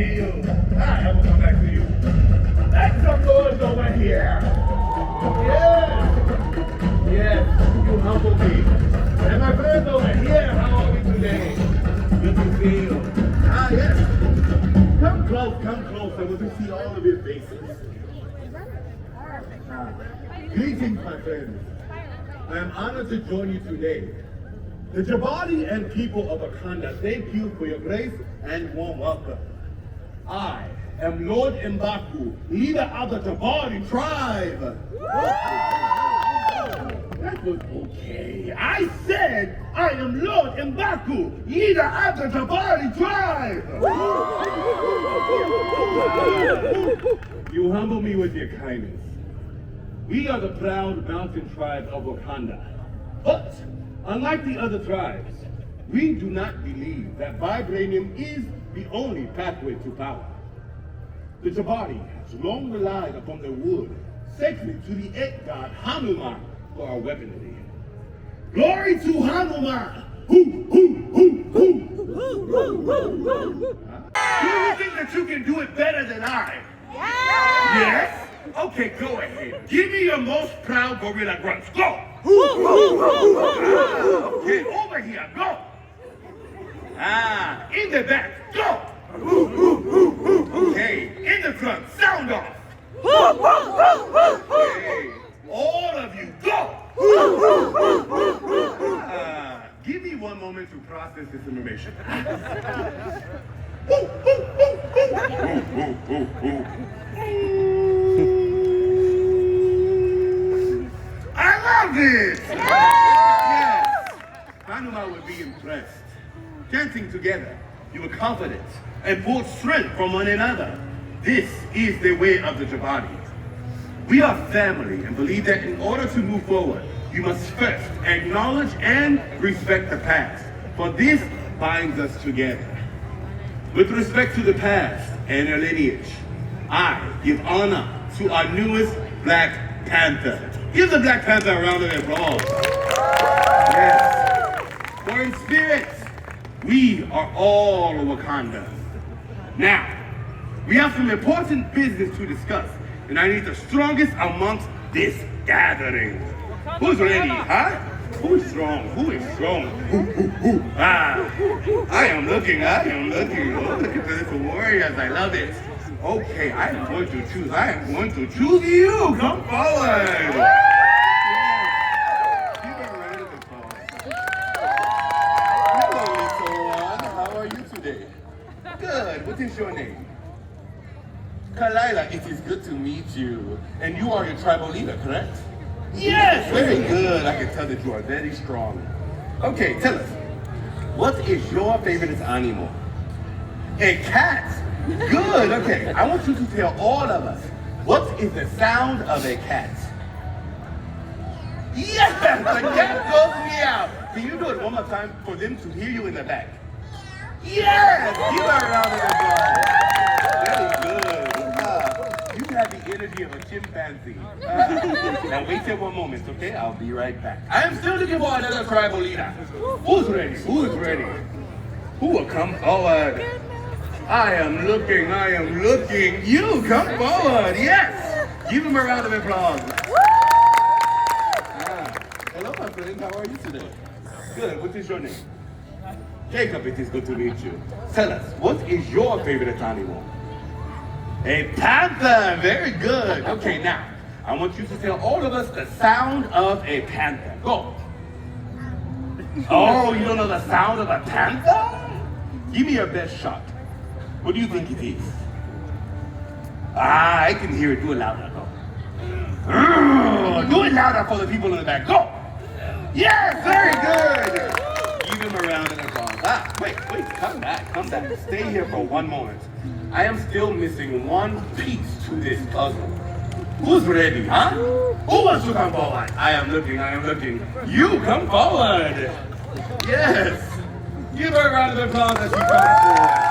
feel. I will come back to you. Make some noise over here. Yes, you humble me. And my friends over here, how are we today? Good to see you. Yes. Come close, I want to see all of your faces. Greetings, my friends. I am honored to join you today. The Jabari and people of Wakanda, thank you for your grace and warm welcome. I am Lord Mbaku, leader of the Jabari tribe. That was okay. I said I am Lord Mbaku, leader of the Jabari tribe. You humble me with your kindness. We are the proud mountain tribe of Wakanda. But unlike the other tribes, we do not believe that vibranium is the only pathway to power. The Jabari has long relied upon the wood sacred to the egg god Hanuman for our weaponry. Glory to Hanuman! Hoo, hoo, hoo, hoo! Do you think that you can do it better than I? Yes? Okay, go ahead. Give me your most proud gorilla grunts. Go! Okay, over here, go! In the back, go! Okay, in the front, sound off! Okay, all of you, go! Give me one moment to process this information. I love it! Yes! Hanuman would be impressed. Dancing together, you were confident and pulled strength from one another. This is the way of the Jabari. We are family and believe that in order to move forward, you must first acknowledge and respect the past, for this binds us together. With respect to the past and our lineage, I give honor to our newest Black Panther. Give the Black Panther a round of applause. Yes. For in spirit, we are all Wakanda. Now, we have some important business to discuss, and I need the strongest amongst this gathering. Who's ready, huh? Who's strong? Who is strong? Who? I am looking. Oh, look at this warriors. I love it. Okay, I am going to choose you. Come forward. Give a round of applause. Hello, little one. How are you today? Good. What is your name? Kalila, it is good to meet you. And you are your tribal leader, correct? Yes! Very good. I can tell that you are very strong. Okay, tell us. What is your favorite animal? A cat. Good. Okay, I want you to tell all of us, what is the sound of a cat? Yes! The cat goes meow. Can you do it one more time for them to hear you in the back? Yes! Give her a round of applause. Very good. You have the energy of a chimpanzee. Now wait here one moment, okay? I'll be right back. I am still looking for another tribal leader. Who's ready? Who is ready? Who will come forward? I am looking. You come forward. Yes. Give him a round of applause. Hello, my friend. How are you today? Good. What is your name? Jacob, it is good to meet you. Tell us, what is your favorite animal? A panther. Very good. Okay, now, I want you to tell all of us the sound of a panther. Go. Oh, you don't know the sound of a panther? Give me your best shot. What do you think it is? I can hear it. Do it louder. Go. Do it louder for the people in the back. Go. Yes, very good. Give him a round of applause. Wait, come back. Stay here for one moment. I am still missing one piece to this puzzle. Who's ready, huh? Who wants to come forward? I am looking. You come forward. Yes. Give her a round of applause as she comes forward.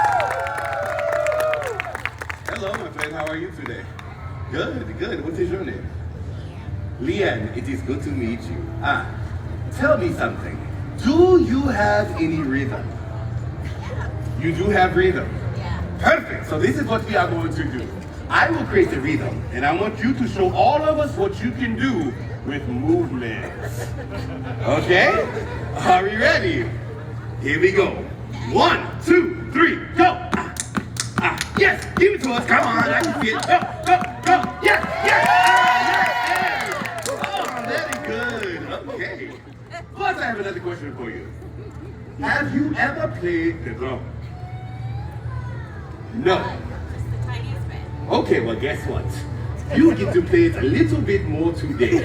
Hello, my friend. How are you today? Good. What is your name? Leanne, it is good to meet you. Tell me something. Do you have any rhythm? You do have rhythm? Yeah. Perfect. So this is what we are going to do. I will create the rhythm, and I want you to show all of us what you can do with movements. Okay? Are we ready? Here we go. 1, 2, 3, go! Yes, give it to us. Come on, I can see it. Go, go, go. Yes, yes. Yes, yes. Oh, very good. Okay. Plus, I have another question for you. Have you ever played the drum? No. Just the tiniest bit. Okay, well, guess what? You get to play it a little bit more today.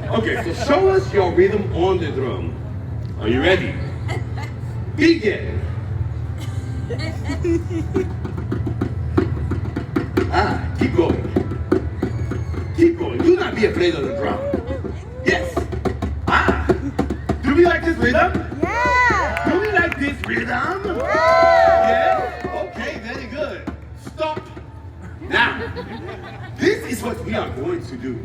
Okay, so show us your rhythm on the drum. Are you ready? Begin. Keep going. Keep going. Do not be afraid of the drum. Yes. Do we like this rhythm? Yeah! Do we like this rhythm? Yeah! Yeah? Okay, very good. Stop. Now, this is what we are going to do.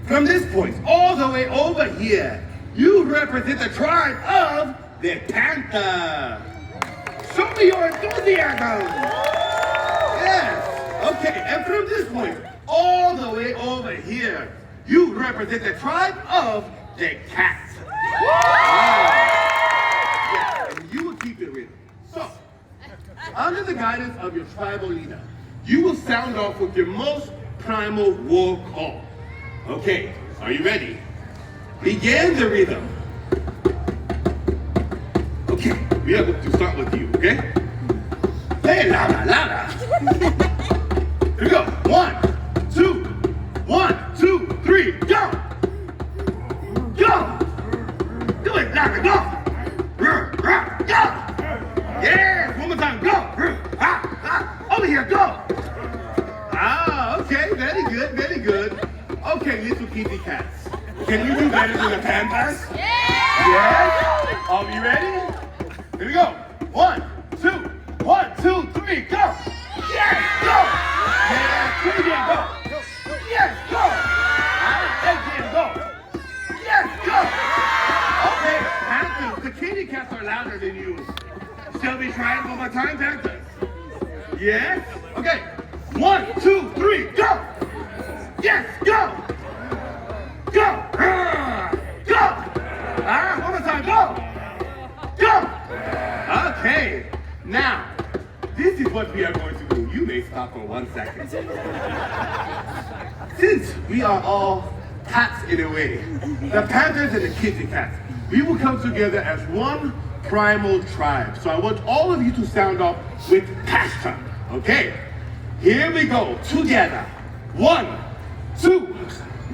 From this point all the way over here, you represent the tribe of the Panther. Show me your enthusiasm. Yes. Okay, and from this point all the way over here, you represent the tribe of the Cat. Yes, and you will keep it rhythm. So, under the guidance of your tribal leader, you will sound off with your most primal war call. Okay, are you ready? Begin the rhythm. Okay, we are going to start with you, okay? Hey, louder, louder. Here we go. 1, 2, 1, 2, 3, go! Go! Do it, louder, go! Go! Yes, one more time, go! Over here, go! Okay, very good, very good. Okay, little kitty cats. Can you do better than the Panthers? Yeah! Yes? Are we ready? Here we go. 1, 2, 1, 2, 3, go! Yes, go! Yes, do it again, go! Yes, go! Again, go! Yes, go! Okay, Panthers, the kitty cats are louder than you. Shall we try it one more time, Panthers? Yes? Okay. 1, 2, 3, go! Yes, go! Go! Go! One more time, go! Go! Okay. Now, this is what we are going to do. You may stop for 1 second. Since we are all cats in a way, the Panthers and the kitty cats, we will come together as one primal tribe. So I want all of you to sound off with passion. Okay? Here we go. Together. 1, 2,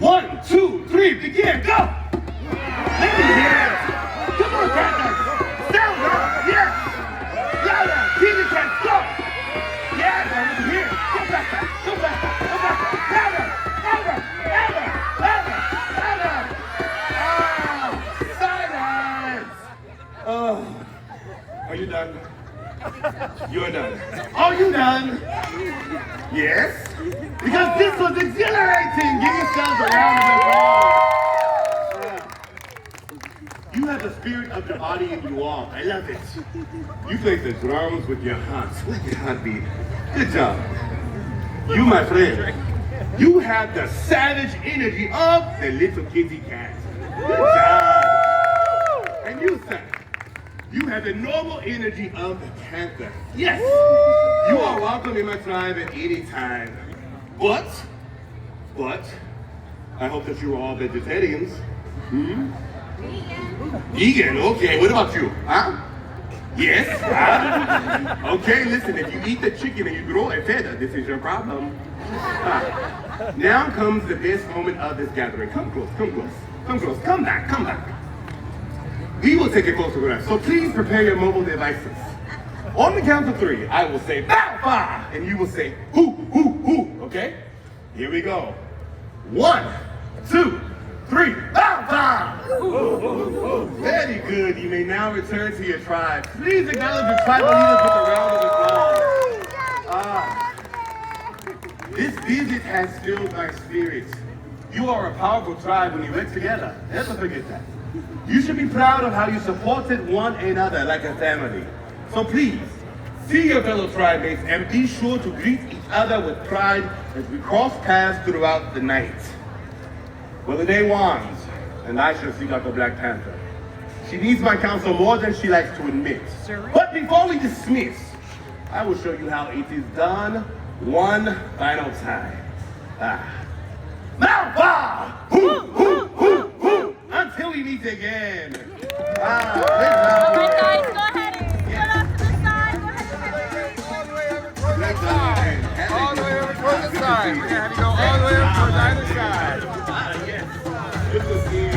1, 2, 3. Begin. Go! Let me hear it. Come on, Panthers. Sound off. Yes. Louder. Kitty cats, go. Yes, I want to hear it. Go faster. Go faster. Go faster. Louder. Louder. Louder. Louder. Louder. Silence. Oh. Are you done? You're done. Are you done? Yes? Because this was exhilarating. Give yourselves a round of applause. You have the spirit of Jabari in you all. I love it. You play the drums with your heart. With your heartbeat. Good job. You, my friend, you have the savage energy of the little kitty cat. Good job. And you, sir, you have the normal energy of the Panther. Yes, you are welcome in my tribe at any time. But, I hope that you are all vegetarians. Vegan, okay. What about you? Huh? Yes? Okay, listen, if you eat the chicken and you grow a feather, this is your problem. Now comes the best moment of this gathering. Come close, come close, come close. Come back, come back. We will take a closer look. So please prepare your mobile devices. On the count of 3, I will say bow, bah, and you will say hoo, hoo, hoo. Okay? Here we go. 1, 2, 3, bow, bah. Very good. You may now return to your tribe. Please acknowledge your tribal leaders with a round of applause. This visit has filled my spirit. You are a powerful tribe when you work together. Never forget that. You should be proud of how you supported one another like a family. So please, See your fellow tribe mates and be sure to greet each other with pride as we cross paths throughout the night. Well, the day wanes, and I shall seek out the Black Panther. She needs my counsel more than she likes to admit. But before we dismiss, I will show you how it is done one final time. Now, until we meet again. All right, guys, go ahead and split off to the side. Go ahead and All the way over towards that side. All the way over towards the side. We're gonna have you go all the way over towards either side. Yes. Good to see you.